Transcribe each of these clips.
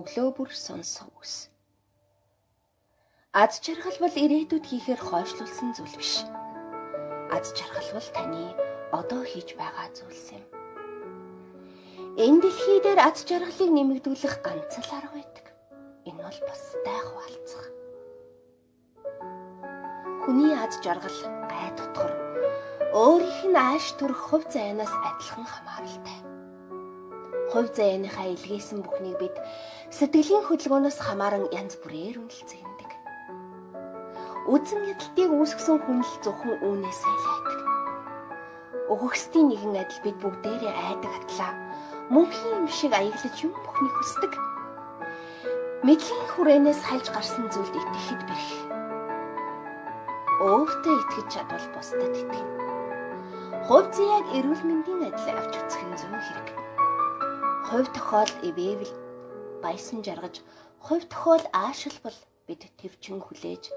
өглөө бүр сонсох үс. Аз жаргал бол ирээдүйд хийхээр хойшлуулсан зүйл биш. Аз жаргал бол таны одоо хийж байгаа зүйлс юм. Энэ дэлхий дээр аз жаргалыг нэмэгдүүлэх ганц л арга байдаг. Энэ бол бусдаа хуваалцах. Хүний аз жаргал гай дотгор өөрийнх нь ааш төрөх хувь зайнаас адилхан хамааралтай. Хувь зайныхаа илгээсэн бүхнийг бид сэтгэлийн хөдөлгөөнөөс хамааран янз бүрээр үнэлцгээдэг. Үзэн ядалтыг үүсгэсэн хүн л зөвхөн үүнээсээ л айдаг. Өгөхсдийн нэгэн адил бид бүгдээрээ айдаг атлаа мөнхийн юм шиг аяглаж юм бүхнийг хүсдэг. Мэдлийн хүрээнээс хальж гарсан зүйлд итгэхэд бэрх. Өөртөө итгэж чадвал бусдад итгэнэ. Хувь заяаг эрүүл мэндийн адил авч үзэх нь зөв хэрэг. Хувь тохиол ивэвэл баясан жаргаж, хувь тохиол аашилбал бид төвчин хүлээж,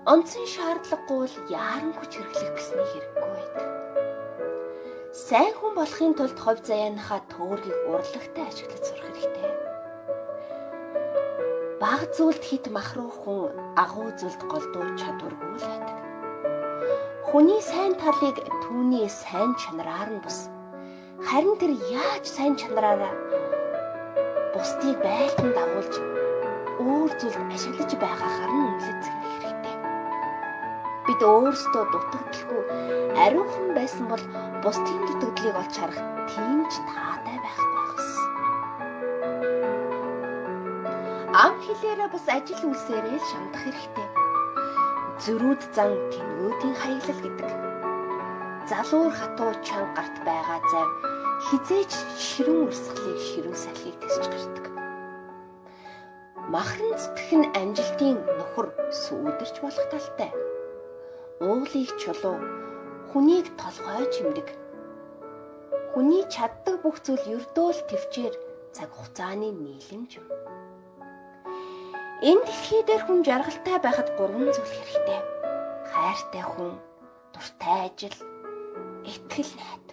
онцын шаардлагагүй бол яаран хүч хэрэглэх гэсний хэрэггүй байдаг. Сайн хүн болохын тулд хувь заяаныхаа төөргийг урлагтай ашиглаж сурах хэрэгтэй. Бага зүйлд хит махруу хүн агуу зүйлд голдуу чадваргүй л байдаг. Хүний сайн талыг түүний сайн чанараар нь бус. Харин тэр яаж сайн чанараараа бусдыг байлдан дагуулж өөр зүйлд ашиглаж байгаагаар нь үнэлцэх хэрэгтэй. Бид өөрсдөө дутагдaltaгүй ариухан байсан бол бусдын дутагдлыг олж харах тийм ч таатай байхгүй байгаас. Ам хэлээрээ бас ажил үйлсээрээ л шамдах хэрэгтэй. Зөрүүд зан тэнгүүдийн хаяглал гэдэг. Залуур хатуу чанга гарт байгаа зав хизээч ширүүн урсгалыг ширүүн салхийг тэсч гардаг. Махран зүтгэх нь амжилтын нөхөр сүүдэрч болох талтай. Уулыг чулуу, хүнийг толгой чимдэг. Хүний чаддаг бүх зүйл ердөө л төвчээр цаг хугацааны нийлэмж юм. Энэ дэлхий дээр хүн жаргалтай байхад 3 зүйл хэрэгтэй. Хайртай хүн, дуртай ажил, итгэл найдаж.